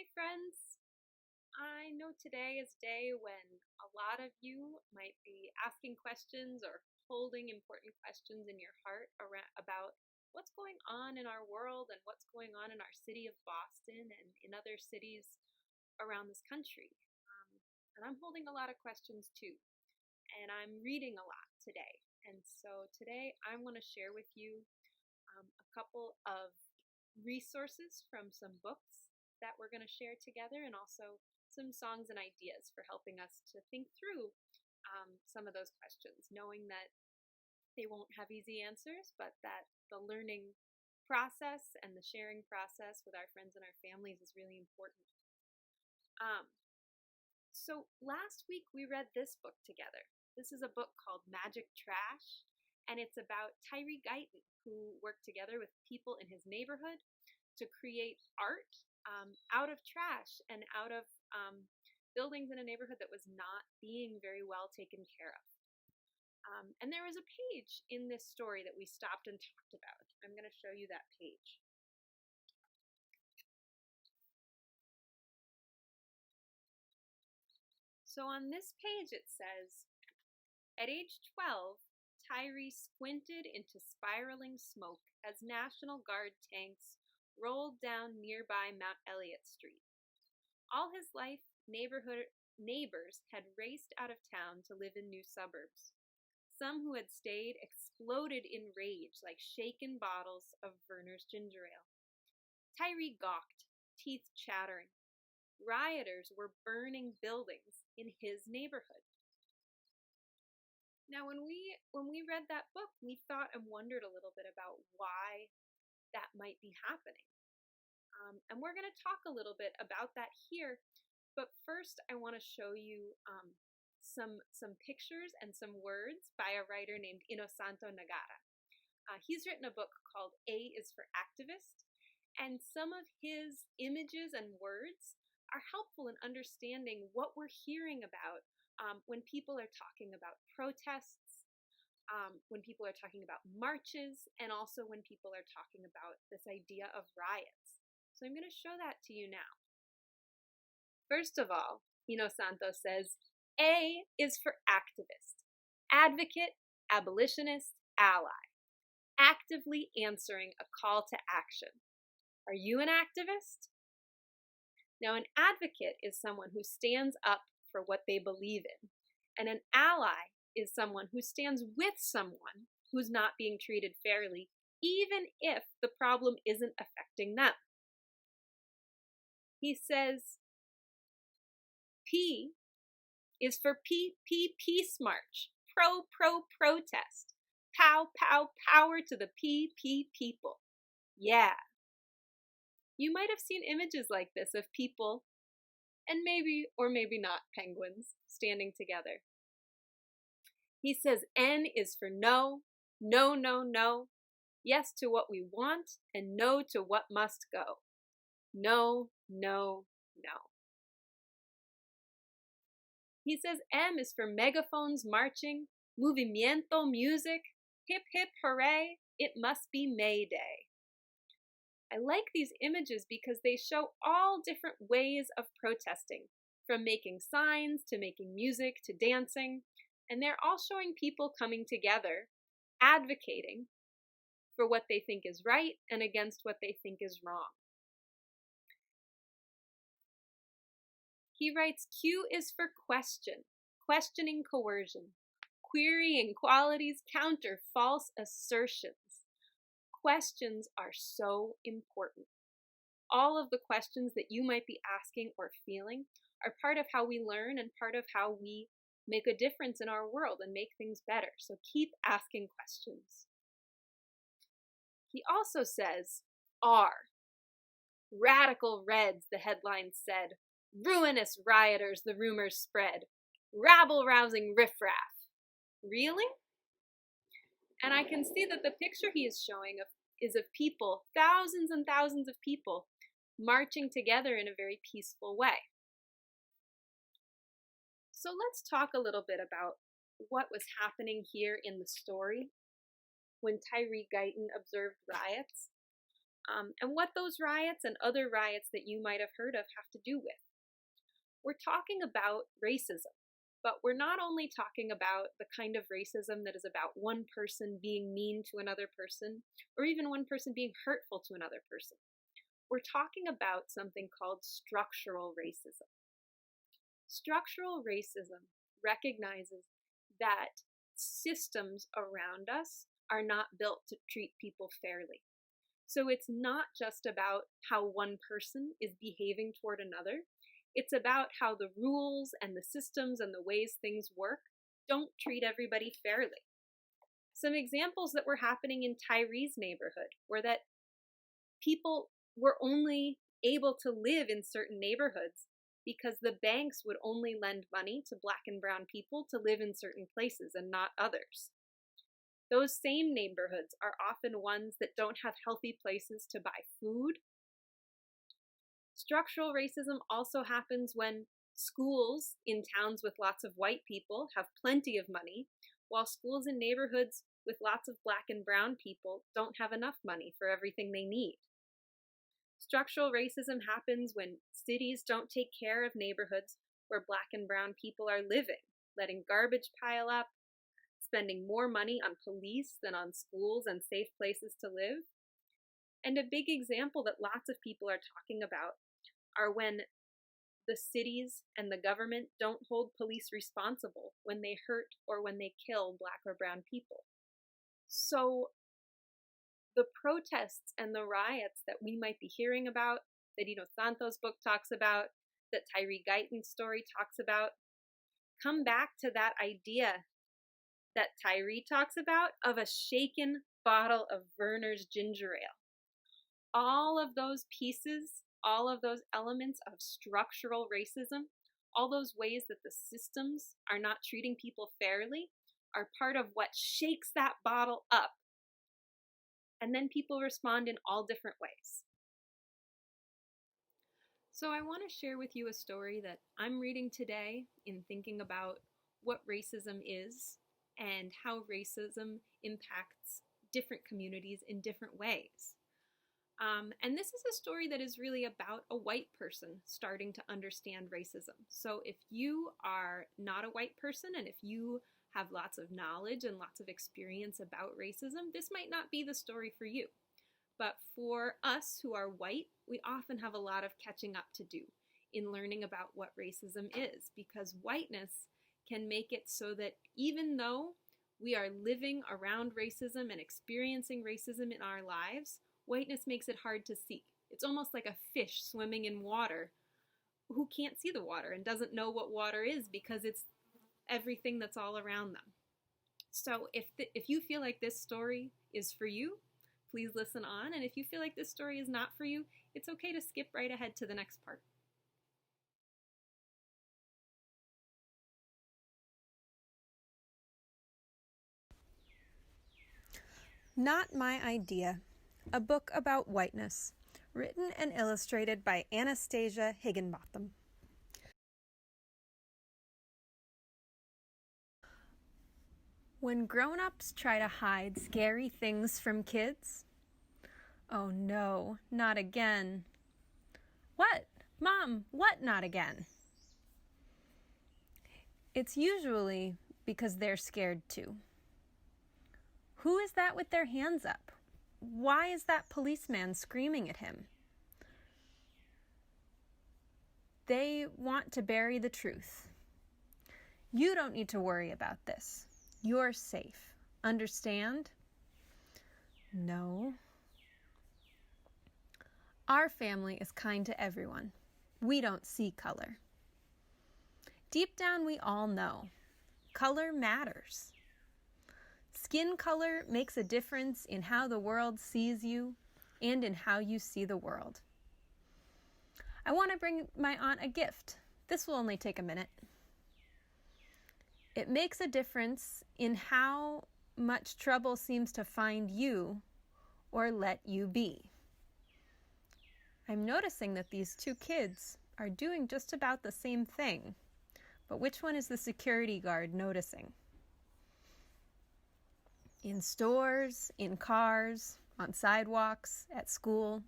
Hi, friends. I know today is a day when a lot of you might be asking questions or holding important questions in your heart about what's going on in our world and what's going on in our city of Boston and in other cities around this country. And I'm holding a lot of questions too, and I'm reading a lot today. And so today I want to share with you a couple of resources from some books that we're going to share together, and also some songs and ideas for helping us to think through some of those questions, knowing that they won't have easy answers, but that the learning process and the sharing process with our friends and our families is really important. So last week we read this book together. This is a book called Magic Trash, and it's about Tyree Guyton, who worked together with people in his neighborhood to create art out of trash and out of buildings in a neighborhood that was not being very well taken care of. And there was a page in this story that we stopped and talked about. I'm going to show you that page. So on this page it says, at age 12, Tyree squinted into spiraling smoke as National Guard tanks rolled down nearby Mount Elliott Street. All his life, neighbors had raced out of town to live in new suburbs. Some who had stayed exploded in rage like shaken bottles of Verner's ginger ale. Tyree gawked, teeth chattering. Rioters were burning buildings in his neighborhood. Now, when we read that book, we thought and wondered a little bit about why that might be happening. And we're going to talk a little bit about that here. But first, I want to show you some pictures and some words by a writer named Inosanto Nagara. He's written a book called A is for Activist, and some of his images and words are helpful in understanding what we're hearing about when people are talking about protests, when people are talking about marches, and also when people are talking about this idea of riots. So I'm going to show that to you now. First of all, Inosanto says, A is for activist, advocate, abolitionist, ally, actively answering a call to action. Are you an activist? Now, an advocate is someone who stands up for what they believe in, and an ally is someone who stands with someone who's not being treated fairly, even if the problem isn't affecting them. He says, P is for Peace March, protest, power to the people. Yeah. You might have seen images like this of people, and maybe or maybe not penguins, standing together. He says N is for no, yes to what we want, and no to what must go. No. He says M is for megaphones marching, movimiento music, hip hip hooray, it must be May Day. I like these images because they show all different ways of protesting, from making signs to making music to dancing, and they're all showing people coming together, advocating for what they think is right and against what they think is wrong. He writes, Q is for question, questioning coercion, querying qualities, counter false assertions. Questions are so important. All of the questions that you might be asking or feeling are part of how we learn and part of how we make a difference in our world and make things better. So keep asking questions. He also says, R. Radical Reds, the headline said. Ruinous rioters, the rumors spread. Rabble-rousing riffraff. Really? And I can see that the picture he is showing is of people, thousands and thousands of people, marching together in a very peaceful way. So let's talk a little bit about what was happening here in the story when Tyree Guyton observed riots. and what those riots and other riots that you might have heard of have to do with. We're talking about racism, but we're not only talking about the kind of racism that is about one person being mean to another person, or even one person being hurtful to another person. We're talking about something called structural racism. Structural racism recognizes that systems around us are not built to treat people fairly. So it's not just about how one person is behaving toward another. It's about how the rules and the systems and the ways things work don't treat everybody fairly. Some examples that were happening in Tyree's neighborhood were that people were only able to live in certain neighborhoods because the banks would only lend money to Black and brown people to live in certain places and not others. Those same neighborhoods are often ones that don't have healthy places to buy food. Structural racism also happens when schools in towns with lots of white people have plenty of money, while schools in neighborhoods with lots of Black and brown people don't have enough money for everything they need. Structural racism happens when cities don't take care of neighborhoods where Black and brown people are living, letting garbage pile up, spending more money on police than on schools and safe places to live. And a big example that lots of people are talking about are when the cities and the government don't hold police responsible when they hurt or when they kill Black or brown people. So the protests and the riots that we might be hearing about, that Dino Santos' book talks about, that Tyree Guyton's story talks about, come back to that idea that Tyree talks about of a shaken bottle of Verner's ginger ale. All of those pieces, all of those elements of structural racism, all those ways that the systems are not treating people fairly, are part of what shakes that bottle up. And then people respond in all different ways. So I want to share with you a story that I'm reading today in thinking about what racism is and how racism impacts different communities in different ways. And this is a story that is really about a white person starting to understand racism. So if you are not a white person and if you have lots of knowledge and lots of experience about racism, this might not be the story for you. But for us who are white, we often have a lot of catching up to do in learning about what racism is, because whiteness can make it so that even though we are living around racism and experiencing racism in our lives, whiteness makes it hard to see. It's almost like a fish swimming in water who can't see the water and doesn't know what water is because it's everything that's all around them. So if you feel like this story is for you, please listen on. And if you feel like this story is not for you, it's okay to skip right ahead to the next part. Not My Idea, a book about whiteness, written and illustrated by Anastasia Higginbotham. When grown-ups try to hide scary things from kids, oh no, not again. What? Mom, what not again? It's usually because they're scared too. Who is that with their hands up? Why is that policeman screaming at him? They want to bury the truth. You don't need to worry about this. You're safe. Understand? No. Our family is kind to everyone. We don't see color. Deep down, we all know. Color matters. Skin color makes a difference in how the world sees you and in how you see the world. I want to bring my aunt a gift. This will only take a minute. It makes a difference in how much trouble seems to find you or let you be. I'm noticing that these two kids are doing just about the same thing, but which one is the security guard noticing? In stores, in cars, on sidewalks, at school.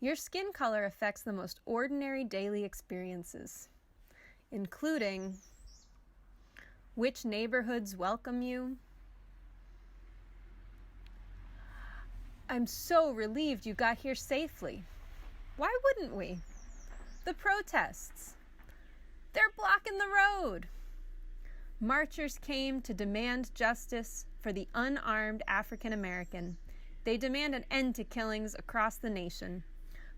Your skin color affects the most ordinary daily experiences, including which neighborhoods welcome you. I'm so relieved you got here safely. Why wouldn't we? The protests. They're blocking the road. Marchers came to demand justice for the unarmed African American. They demand an end to killings across the nation,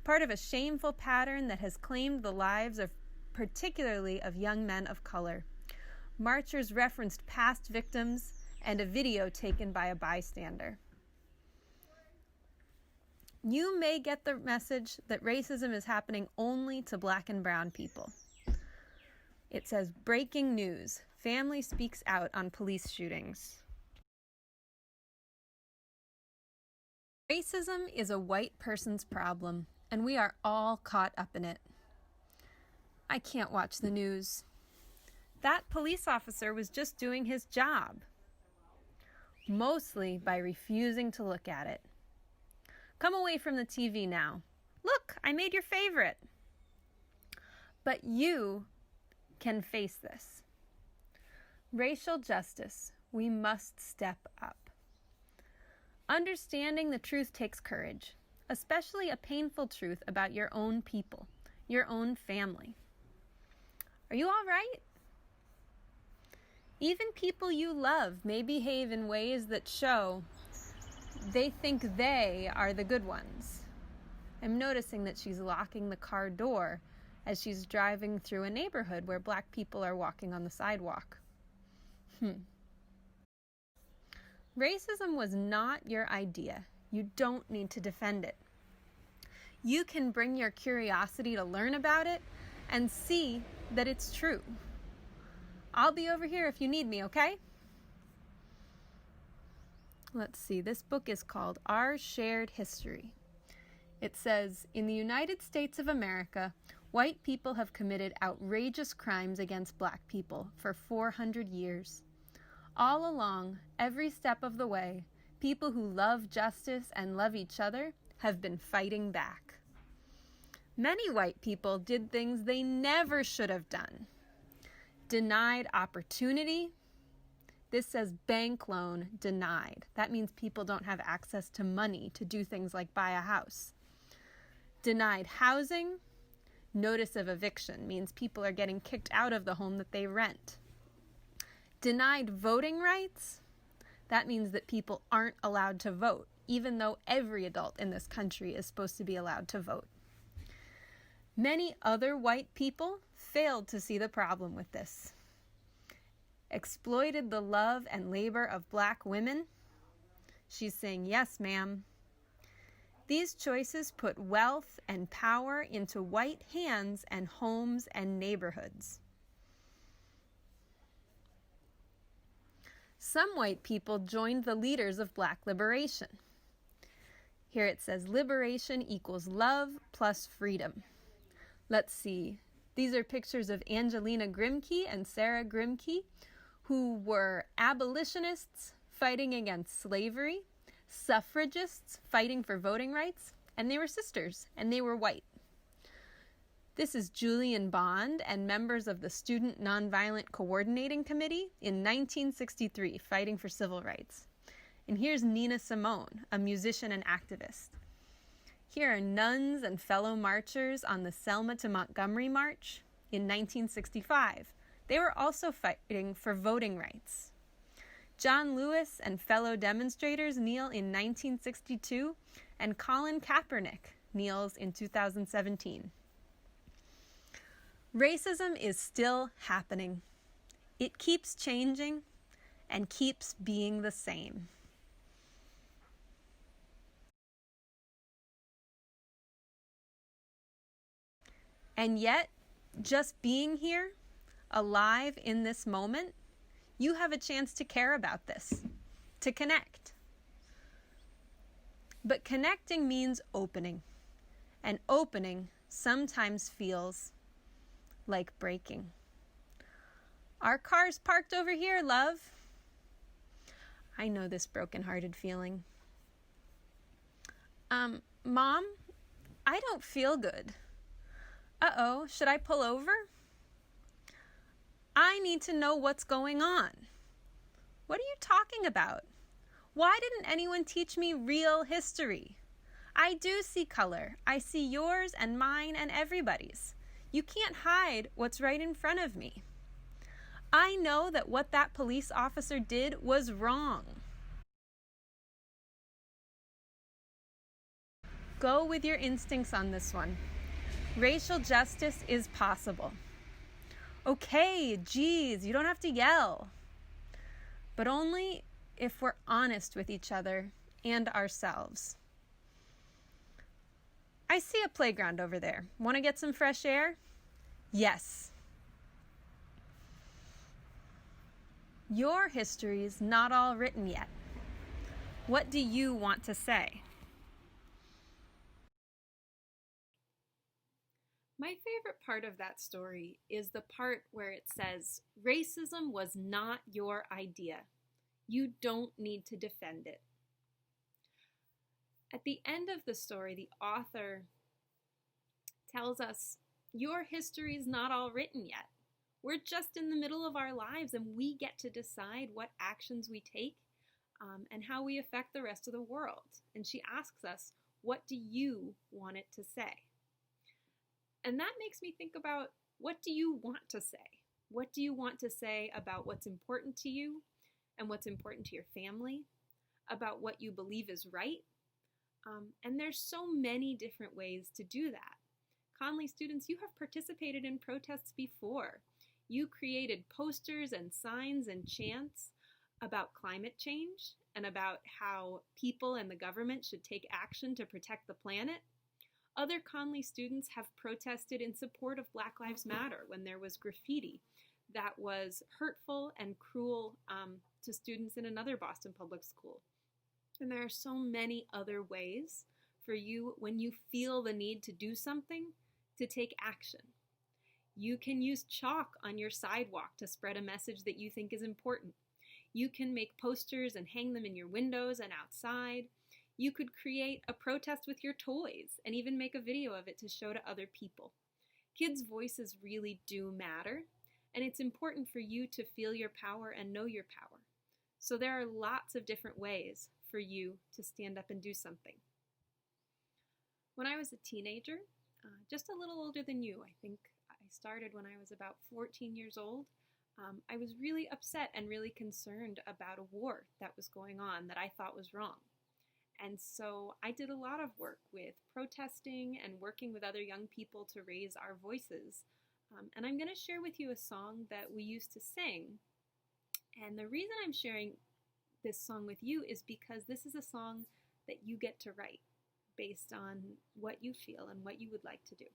part of a shameful pattern that has claimed the lives of particularly of young men of color. Marchers referenced past victims and a video taken by a bystander. You may get the message that racism is happening only to Black and brown people. It says, breaking news. Family speaks out on police shootings. Racism is a white person's problem, and we are all caught up in it. I can't watch the news. That police officer was just doing his job, mostly by refusing to look at it. Come away from the TV now. Look, I made your favorite. But you can face this. Racial justice, we must step up. Understanding the truth takes courage, especially a painful truth about your own people, your own family. Are you all right? Even people you love may behave in ways that show they think they are the good ones. I'm noticing that she's locking the car door as she's driving through a neighborhood where Black people are walking on the sidewalk. Racism was not your idea. You don't need to defend it. You can bring your curiosity to learn about it and see that it's true. I'll be over here if you need me, okay? Let's see, this book is called Our Shared History. It says, in the United States of America, white people have committed outrageous crimes against Black people for 400 years. All along, every step of the way, people who love justice and love each other have been fighting back. Many white people did things they never should have done. Denied opportunity. This says bank loan denied. That means people don't have access to money to do things like buy a house. Denied housing. Notice of eviction means people are getting kicked out of the home that they rent. Denied voting rights. That means that people aren't allowed to vote, even though every adult in this country is supposed to be allowed to vote. Many other white people failed to see the problem with this. Exploited the love and labor of Black women. She's saying, yes, ma'am. These choices put wealth and power into white hands and homes and neighborhoods. Some white people joined the leaders of Black liberation. Here it says liberation equals love plus freedom. Let's see. These are pictures of Angelina Grimke and Sarah Grimke, who were abolitionists fighting against slavery, suffragists fighting for voting rights, and they were sisters, and they were white. This is Julian Bond and members of the Student Nonviolent Coordinating Committee in 1963 fighting for civil rights. And here's Nina Simone, a musician and activist. Here are nuns and fellow marchers on the Selma to Montgomery March in 1965. They were also fighting for voting rights. John Lewis and fellow demonstrators kneel in 1962, and Colin Kaepernick kneels in 2017. Racism is still happening. It keeps changing and keeps being the same. And yet, just being here, alive in this moment, you have a chance to care about this, to connect. But connecting means opening, and opening sometimes feels like breaking. Our car's parked over here, love. I know this broken-hearted feeling. Mom, I don't feel good. Uh-oh, should I pull over? I need to know what's going on. What are you talking about? Why didn't anyone teach me real history? I do see color. I see yours and mine and everybody's. You can't hide what's right in front of me. I know that what that police officer did was wrong. Go with your instincts on this one. Racial justice is possible. Okay, geez, you don't have to yell. But only if we're honest with each other and ourselves. I see a playground over there. Want to get some fresh air? Yes. Your history's not all written yet. What do you want to say? My favorite part of that story is the part where it says, racism was not your idea. You don't need to defend it. At the end of the story, the author tells us, your history is not all written yet. We're just in the middle of our lives, and we get to decide what actions we take and how we affect the rest of the world. And she asks us, what do you want it to say? And that makes me think about, what do you want to say? What do you want to say about what's important to you and what's important to your family, about what you believe is right? And there's so many different ways to do that. Conley students, you have participated in protests before. You created posters and signs and chants about climate change and about how people and the government should take action to protect the planet. Other Conley students have protested in support of Black Lives Matter when there was graffiti that was hurtful and cruel to students in another Boston public school. And there are so many other ways for you, when you feel the need to do something, to take action. You can use chalk on your sidewalk to spread a message that you think is important. You can make posters and hang them in your windows and outside. You could create a protest with your toys and even make a video of it to show to other people. Kids' voices really do matter, and it's important for you to feel your power and know your power. So there are lots of different ways for you to stand up and do something. When I was a teenager, just a little older than you, I think I started when I was about 14 years old, I was really upset and really concerned about a war that was going on that I thought was wrong. And so I did a lot of work with protesting and working with other young people to raise our voices. And I'm going to share with you a song that we used to sing. And the reason I'm sharing this song with you is because this is a song that you get to write based on what you feel and what you would like to do.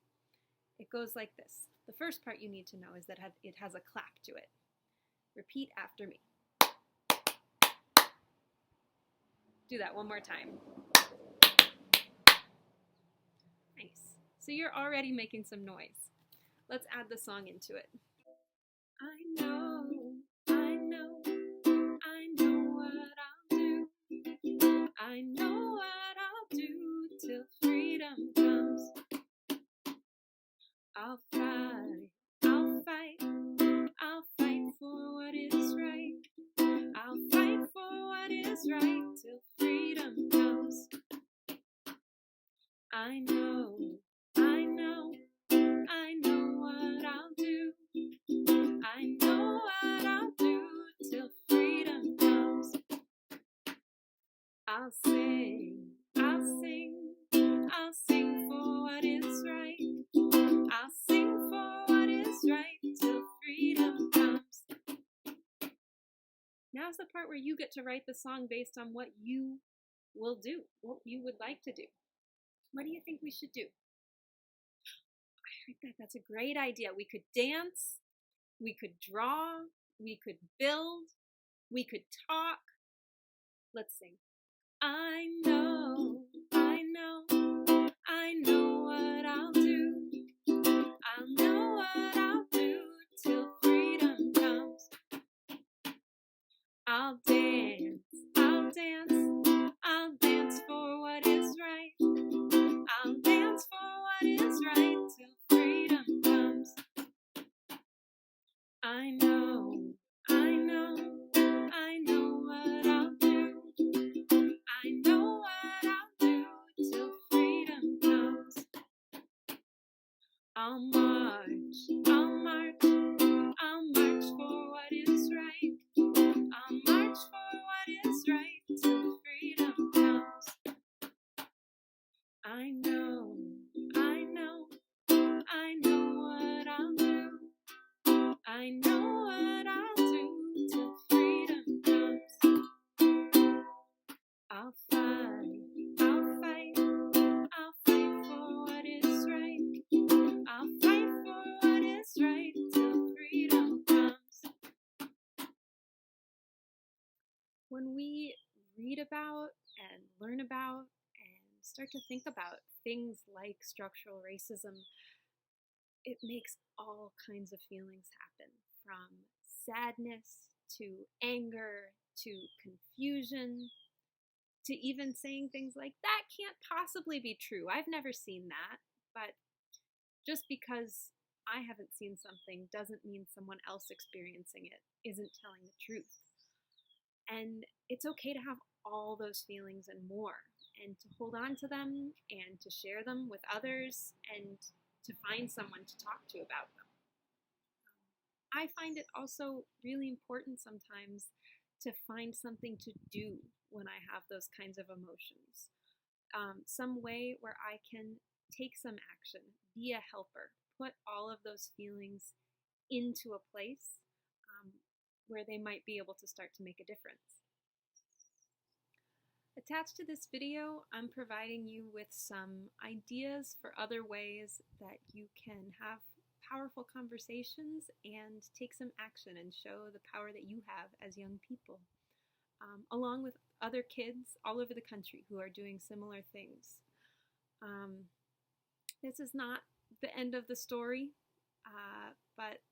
It goes like this. The first part you need to know is that it has a clap to it. Repeat after me. Do that one more time. Nice. So you're already making some noise. Let's add the song into it. I know what I'll do. I know what I'll do till freedom comes. I'll fight for what is right. I'll fight for what is right till freedom comes. I know what I'll do. I know what I'll do till freedom comes. I'll sing for what is right. I'll sing for what is right till freedom comes. Now's the part where you get to write the song based on what you will do, what you would like to do. What do you think we should do? I think that's a great idea. We could dance, we could draw, we could build, we could talk. Let's sing. I know what I'll do. I'll know what I'll do till freedom comes. I'll dance for what is right. I know, I know, I know what I'll do. I know what I'll do till freedom comes. I'll march, I'll march, I'll march for what is right. I'll march for what is right till freedom comes. I know, I know, I know what I'll do. I know what I'll do till freedom comes. I'll fight, I'll fight, I'll fight for what is right. I'll fight for what is right till freedom comes. When we read about and learn about and start to think about things like structural racism, it makes all kinds of feelings happen, from sadness to anger to confusion to even saying things like, that can't possibly be true. I've never seen that. But just because I haven't seen something doesn't mean someone else experiencing it isn't telling the truth. And it's okay to have all those feelings and more, and to hold on to them and to share them with others and to find someone to talk to about them. I find it also really important sometimes to find something to do when I have those kinds of emotions. Some way where I can take some action, be a helper, put all of those feelings into a place where they might be able to start to make a difference. Attached to this video, I'm providing you with some ideas for other ways that you can have powerful conversations and take some action and show the power that you have as young people, along with other kids all over the country who are doing similar things. This is not the end of the story, but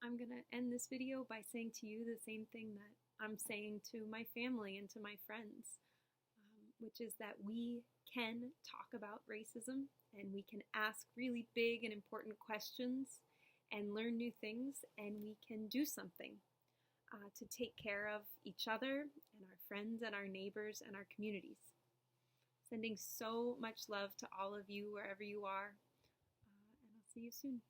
I'm going to end this video by saying to you the same thing that I'm saying to my family and to my friends, which is that we can talk about racism and we can ask really big and important questions and learn new things, and we can do something to take care of each other and our friends and our neighbors and our communities. Sending so much love to all of you wherever you are, and I'll see you soon.